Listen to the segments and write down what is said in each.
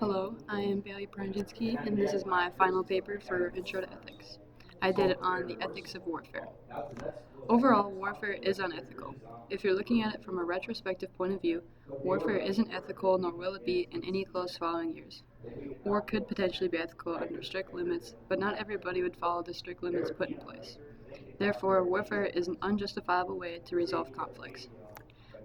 Hello, I am Bailey Pranjinsky, and this is my final paper for Intro to Ethics. I did it on the ethics of warfare. Overall, warfare is unethical. If you're looking at it from a retrospective point of view, warfare isn't ethical nor will it be in any close following years. War could potentially be ethical under strict limits, but not everybody would follow the strict limits put in place. Therefore, warfare is an unjustifiable way to resolve conflicts.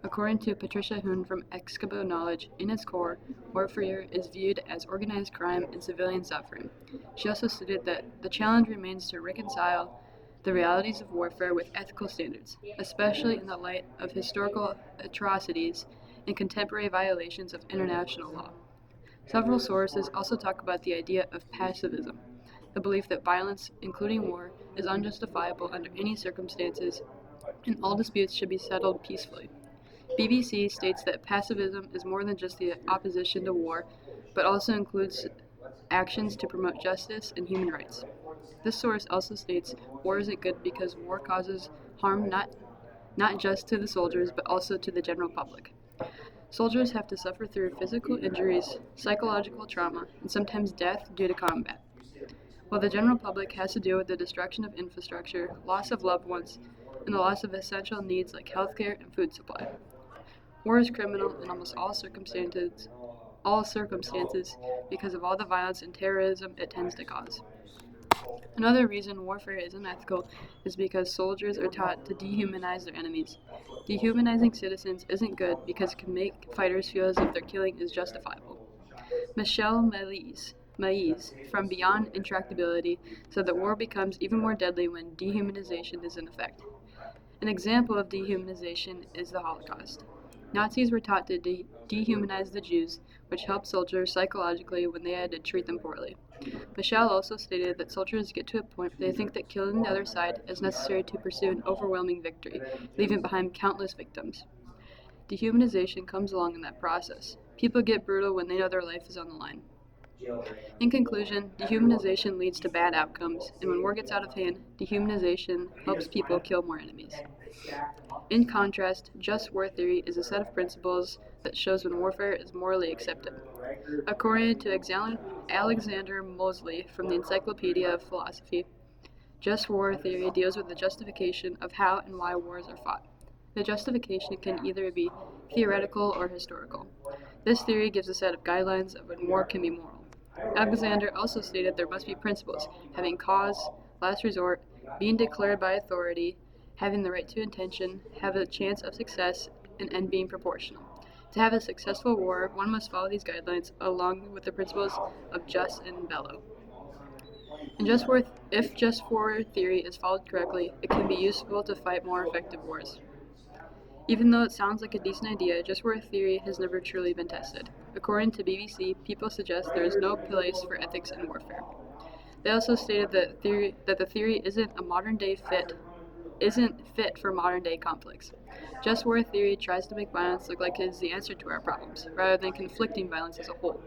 According to Patricia Hoon from Excabo Knowledge, in its core, warfare is viewed as organized crime and civilian suffering. She also stated that the challenge remains to reconcile the realities of warfare with ethical standards, especially in the light of historical atrocities and contemporary violations of international law. Several sources also talk about the idea of pacifism, the belief that violence, including war, is unjustifiable under any circumstances, and all disputes should be settled peacefully. BBC states that pacifism is more than just the opposition to war, but also includes actions to promote justice and human rights. This source also states war isn't good because war causes harm not just to the soldiers, but also to the general public. Soldiers have to suffer through physical injuries, psychological trauma, and sometimes death due to combat, while the general public has to deal with the destruction of infrastructure, loss of loved ones, and the loss of essential needs like healthcare and food supply. War is criminal in almost all circumstances because of all the violence and terrorism it tends to cause. Another reason warfare is unethical is because soldiers are taught to dehumanize their enemies. Dehumanizing citizens isn't good because it can make fighters feel as if their killing is justifiable. Michelle Maïs from Beyond Intractability said that war becomes even more deadly when dehumanization is in effect. An example of dehumanization is the Holocaust. Nazis were taught to dehumanize the Jews, which helped soldiers psychologically when they had to treat them poorly. Michelle also stated that soldiers get to a point where they think that killing the other side is necessary to pursue an overwhelming victory, leaving behind countless victims. Dehumanization comes along in that process. People get brutal when they know their life is on the line. In conclusion, dehumanization leads to bad outcomes, and when war gets out of hand, dehumanization helps people kill more enemies. In contrast, just war theory is a set of principles that shows when warfare is morally accepted. According to Alexander Mosley from the Encyclopedia of Philosophy, just war theory deals with the justification of how and why wars are fought. The justification can either be theoretical or historical. This theory gives a set of guidelines of when war can be moral. Alexander also stated there must be principles, having cause, last resort, being declared by authority, having the right to intention, have a chance of success, and end being proportional. To have a successful war, one must follow these guidelines along with the principles of jus in bello. If just war theory is followed correctly, it can be useful to fight more effective wars. Even though it sounds like a decent idea, just war theory has never truly been tested. According to BBC, people suggest there is no place for ethics in warfare. They also stated that the theory isn't fit for modern day conflicts. Just war theory tries to make violence look like it is the answer to our problems, rather than conflicting violence as a whole.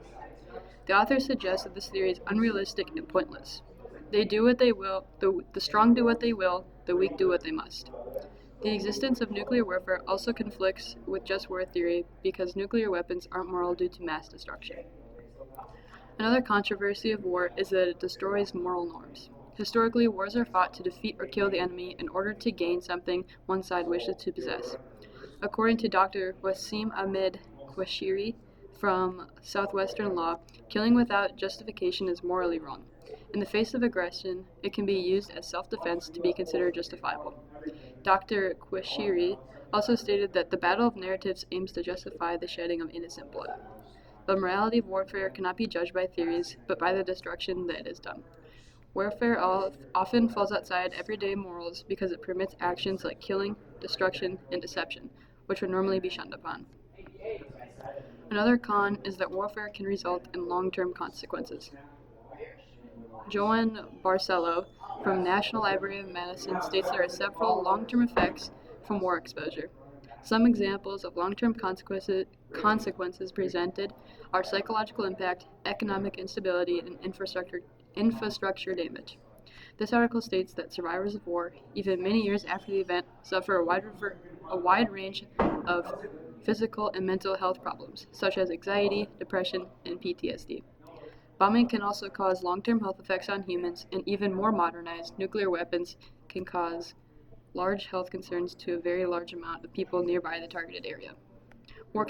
The authors suggest that this theory is unrealistic and pointless. They do what they will, the strong do what they will, the weak do what they must. The existence of nuclear warfare also conflicts with just war theory because nuclear weapons aren't moral due to mass destruction. Another controversy of war is that it destroys moral norms. Historically, wars are fought to defeat or kill the enemy in order to gain something one side wishes to possess. According to Dr. Wasim Ahmed Quashiri from Southwestern Law, killing without justification is morally wrong. In the face of aggression, it can be used as self-defense to be considered justifiable. Dr. Quashiri also stated that the battle of narratives aims to justify the shedding of innocent blood. The morality of warfare cannot be judged by theories, but by the destruction that is done. Warfare often falls outside everyday morals because it permits actions like killing, destruction, and deception, which would normally be shunned upon. Another con is that warfare can result in long-term consequences. Joan Barcelo from National Library of Medicine states there are several long-term effects from war exposure. Some examples of long-term consequences presented are psychological impact, economic instability, and infrastructure damage. This article states that survivors of war, even many years after the event, suffer a wide range of physical and mental health problems, such as anxiety, depression, and PTSD. Bombing can also cause long-term health effects on humans, and even more modernized nuclear weapons can cause large health concerns to a very large amount of people nearby the targeted area. War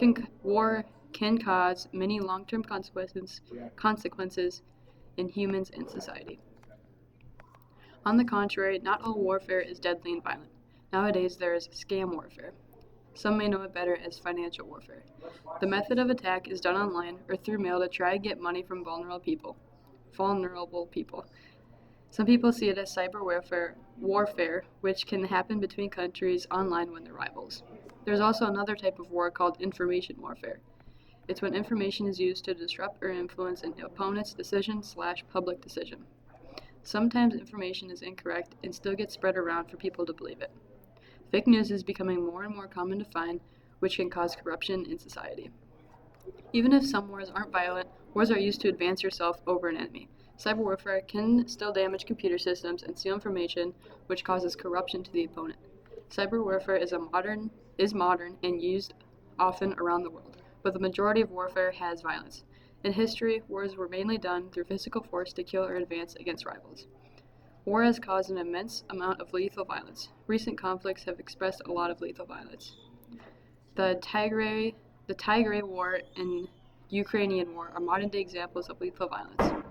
can cause many long-term consequences in humans and society. On the contrary, not all warfare is deadly and violent. Nowadays, there is scam warfare. Some may know it better as financial warfare. The method of attack is done online or through mail to try to get money from vulnerable people. Some people see it as cyber warfare, which can happen between countries online when they're rivals. There's also another type of war called information warfare. It's when information is used to disrupt or influence an opponent's decision/public decision. Sometimes information is incorrect and still gets spread around for people to believe it. Fake news is becoming more and more common to find, which can cause corruption in society. Even if some wars aren't violent, wars are used to advance yourself over an enemy. Cyber warfare can still damage computer systems and steal information, which causes corruption to the opponent. Cyber warfare is modern and used often around the world, but the majority of warfare has violence. In history, wars were mainly done through physical force to kill or advance against rivals. War has caused an immense amount of lethal violence. Recent conflicts have expressed a lot of lethal violence. The Tigray War and Ukrainian War are modern-day examples of lethal violence.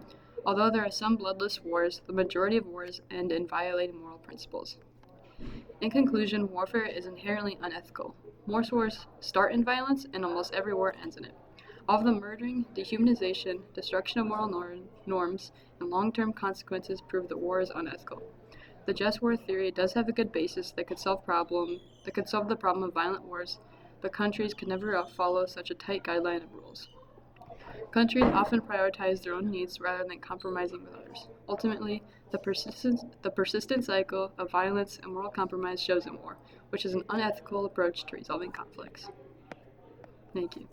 Although there are some bloodless wars, the majority of wars end in violating moral principles. In conclusion, warfare is inherently unethical. Most wars start in violence, and almost every war ends in it. All of the murdering, dehumanization, destruction of moral norms, and long-term consequences prove that war is unethical. The just war theory does have a good basis that could solve the problem of violent wars, but countries could never follow such a tight guideline of rules. Countries often prioritize their own needs rather than compromising with others. Ultimately, the persistent cycle of violence and moral compromise shows in war, which is an unethical approach to resolving conflicts. Thank you.